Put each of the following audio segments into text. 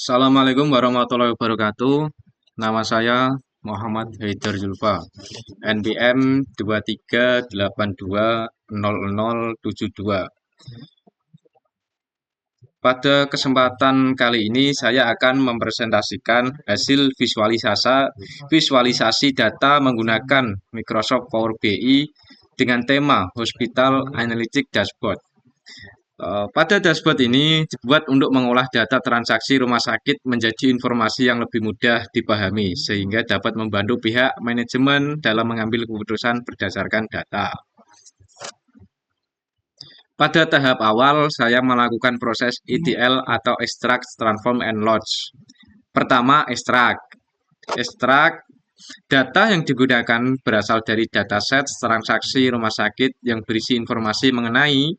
Assalamualaikum warahmatullahi wabarakatuh. Nama saya Muhammad Haidar Zulfa, NPM 23820072. Pada kesempatan kali ini saya akan mempresentasikan hasil visualisasi data menggunakan Microsoft Power BI dengan tema Hospital Analytics Dashboard. Pada dashboard ini dibuat untuk mengolah data transaksi rumah sakit menjadi informasi yang lebih mudah dipahami, sehingga dapat membantu pihak manajemen dalam mengambil keputusan berdasarkan data. Pada tahap awal, saya melakukan proses ETL atau Extract, Transform, and Load. Pertama, Extract. Data yang digunakan berasal dari dataset transaksi rumah sakit yang berisi informasi mengenai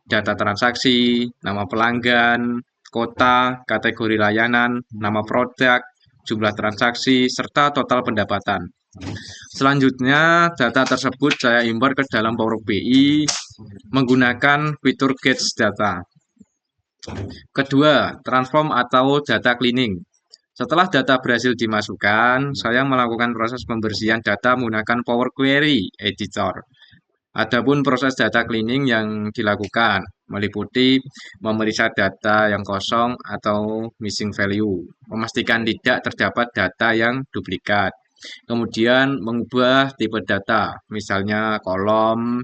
data transaksi, nama pelanggan, kota, kategori layanan, nama produk, jumlah transaksi, serta total pendapatan. Selanjutnya, data tersebut saya import ke dalam Power BI menggunakan fitur Get Data. Kedua, transform atau data cleaning. Setelah data berhasil dimasukkan, saya melakukan proses pembersihan data menggunakan Power Query Editor. Adapun proses data cleaning yang dilakukan meliputi memeriksa data yang kosong atau missing value, memastikan tidak terdapat data yang duplikat. Kemudian mengubah tipe data, misalnya kolom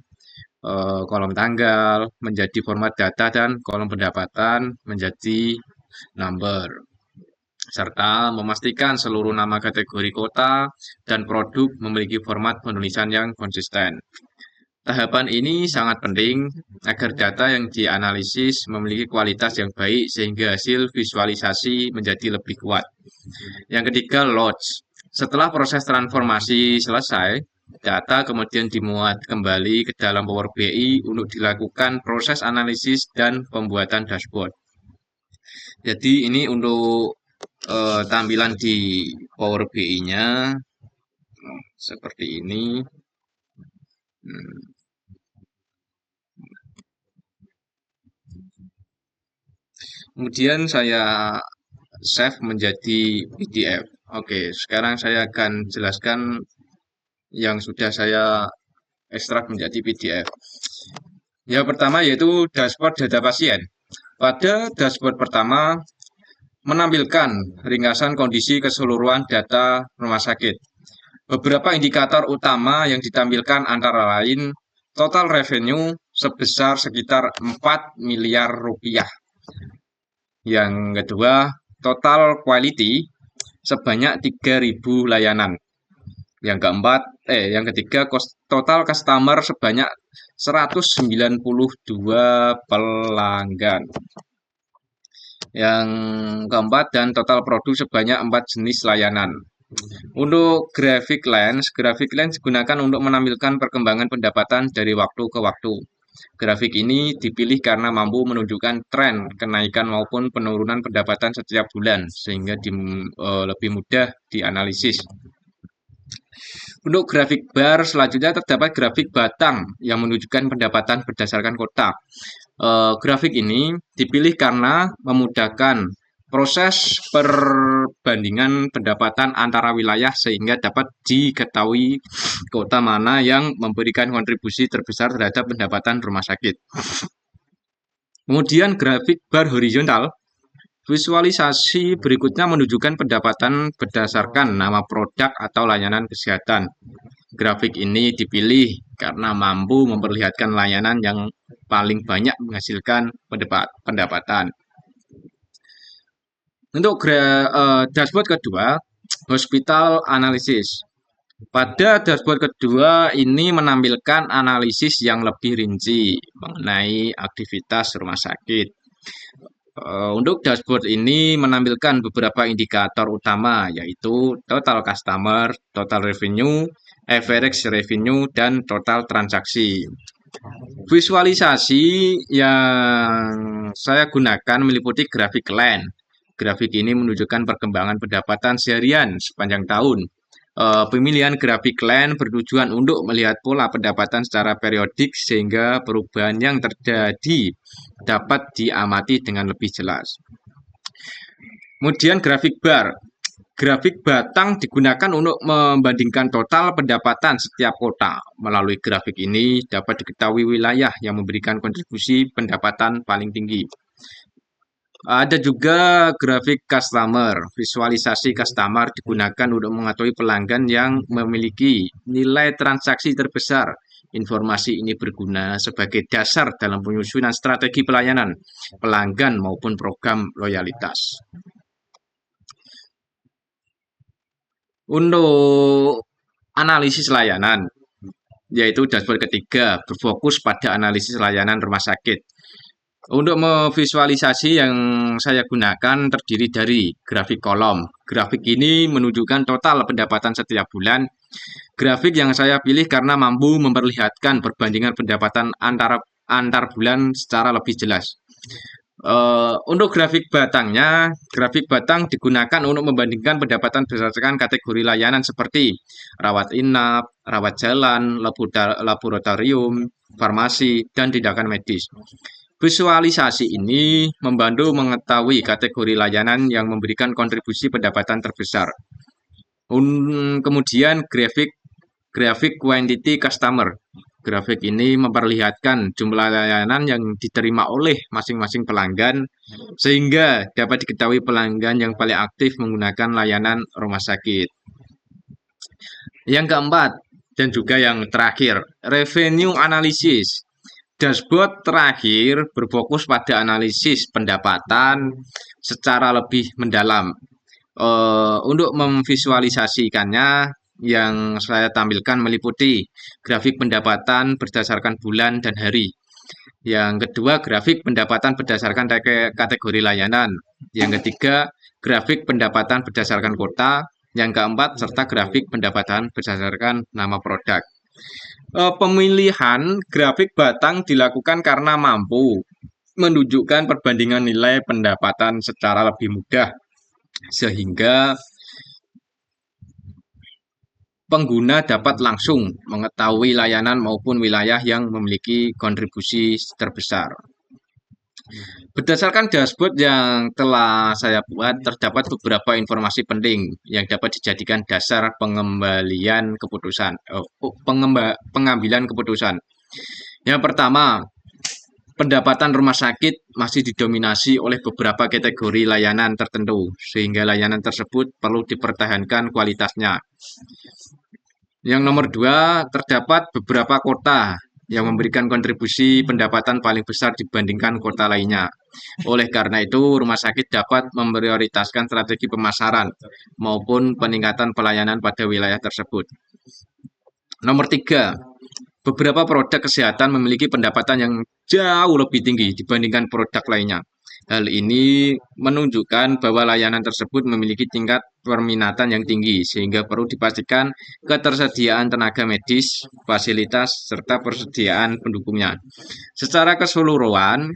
tanggal menjadi format data dan kolom pendapatan menjadi number, serta memastikan seluruh nama kategori kota dan produk memiliki format penulisan yang konsisten. Tahapan ini sangat penting agar data yang dianalisis memiliki kualitas yang baik sehingga hasil visualisasi menjadi lebih kuat. Yang ketiga, load. Setelah proses transformasi selesai, data kemudian dimuat kembali ke dalam Power BI untuk dilakukan proses analisis dan pembuatan dashboard. Jadi ini untuk tampilan di Power BI-nya seperti ini. Kemudian saya save menjadi PDF. Oke, sekarang saya akan jelaskan yang sudah saya ekstrak menjadi PDF. Yang pertama yaitu dashboard data pasien. Pada dashboard pertama menampilkan ringkasan kondisi keseluruhan data rumah sakit. Beberapa indikator utama yang ditampilkan antara lain total revenue sebesar sekitar 4 miliar rupiah. Yang kedua, total quality sebanyak 3.000 layanan. Yang ketiga, total customer sebanyak 192 pelanggan. Yang keempat, dan total produk sebanyak 4 jenis layanan. Untuk graphic lens digunakan untuk menampilkan perkembangan pendapatan dari waktu ke waktu. Grafik ini dipilih karena mampu menunjukkan tren kenaikan maupun penurunan pendapatan setiap bulan, sehingga lebih mudah dianalisis. Untuk grafik bar selanjutnya terdapat grafik batang yang menunjukkan pendapatan berdasarkan kota. Grafik ini dipilih karena memudahkan proses perbandingan pendapatan antara wilayah sehingga dapat diketahui kota mana yang memberikan kontribusi terbesar terhadap pendapatan rumah sakit. Kemudian grafik bar horizontal. Visualisasi berikutnya menunjukkan pendapatan berdasarkan nama produk atau layanan kesehatan. Grafik ini dipilih karena mampu memperlihatkan layanan yang paling banyak menghasilkan pendapatan. Untuk dashboard kedua, hospital analysis. Pada dashboard kedua ini menampilkan analisis yang lebih rinci mengenai aktivitas rumah sakit. Untuk dashboard ini menampilkan beberapa indikator utama yaitu total customer, total revenue, average revenue, dan total transaksi. Visualisasi yang saya gunakan meliputi grafik line. Grafik ini menunjukkan perkembangan pendapatan seharian sepanjang tahun. Pemilihan grafik line bertujuan untuk melihat pola pendapatan secara periodik sehingga perubahan yang terjadi dapat diamati dengan lebih jelas. Kemudian grafik bar. Grafik batang digunakan untuk membandingkan total pendapatan setiap kota. Melalui grafik ini dapat diketahui wilayah yang memberikan kontribusi pendapatan paling tinggi. Ada juga grafik customer. Visualisasi customer digunakan untuk mengetahui pelanggan yang memiliki nilai transaksi terbesar. Informasi ini berguna sebagai dasar dalam penyusunan strategi pelayanan pelanggan maupun program loyalitas. Untuk analisis layanan, yaitu dashboard ketiga, berfokus pada analisis layanan rumah sakit. Untuk memvisualisasi yang saya gunakan terdiri dari grafik kolom. Grafik ini menunjukkan total pendapatan setiap bulan. Grafik yang saya pilih karena mampu memperlihatkan perbandingan pendapatan antar bulan secara lebih jelas. Untuk grafik batangnya, grafik batang digunakan untuk membandingkan pendapatan berdasarkan kategori layanan seperti rawat inap, rawat jalan, laboratorium, farmasi, dan tindakan medis. Visualisasi ini membantu mengetahui kategori layanan yang memberikan kontribusi pendapatan terbesar. Kemudian grafik quantity customer. Grafik ini memperlihatkan jumlah layanan yang diterima oleh masing-masing pelanggan, sehingga dapat diketahui pelanggan yang paling aktif menggunakan layanan rumah sakit. Yang keempat, dan juga yang terakhir, revenue analysis. Dashboard terakhir berfokus pada analisis pendapatan secara lebih mendalam. Untuk memvisualisasikannya, yang saya tampilkan meliputi grafik pendapatan berdasarkan bulan dan hari. Yang kedua, grafik pendapatan berdasarkan kategori layanan. Yang ketiga, grafik pendapatan berdasarkan kota. Yang keempat, serta grafik pendapatan berdasarkan nama produk. Pemilihan grafik batang dilakukan karena mampu menunjukkan perbandingan nilai pendapatan secara lebih mudah, sehingga pengguna dapat langsung mengetahui layanan maupun wilayah yang memiliki kontribusi terbesar. Berdasarkan dashboard yang telah saya buat, terdapat beberapa informasi penting yang dapat dijadikan dasar pengambilan keputusan. Yang pertama, pendapatan rumah sakit masih didominasi oleh beberapa kategori layanan tertentu, sehingga layanan tersebut perlu dipertahankan kualitasnya. Yang nomor dua, terdapat beberapa kota yang memberikan kontribusi pendapatan paling besar dibandingkan kota lainnya. Oleh karena itu, rumah sakit dapat memprioritaskan strategi pemasaran maupun peningkatan pelayanan pada wilayah tersebut. Nomor tiga, beberapa produk kesehatan memiliki pendapatan yang jauh lebih tinggi dibandingkan produk lainnya. Hal ini menunjukkan bahwa layanan tersebut memiliki tingkat perminatan yang tinggi, sehingga perlu dipastikan ketersediaan tenaga medis, fasilitas, serta persediaan pendukungnya. Secara keseluruhan,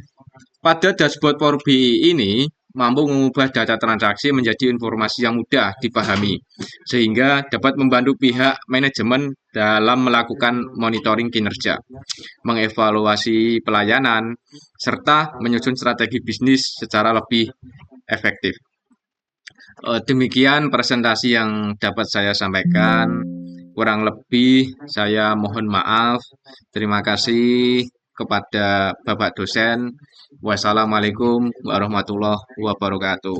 pada dashboard Power BI ini mampu mengubah data transaksi menjadi informasi yang mudah dipahami, sehingga dapat membantu pihak manajemen dalam melakukan monitoring kinerja, mengevaluasi pelayanan, serta menyusun strategi bisnis secara lebih efektif. Demikian presentasi yang dapat saya sampaikan. Kurang lebih saya mohon maaf. Terima kasih kepada Bapak dosen. Wassalamualaikum warahmatullahi wabarakatuh.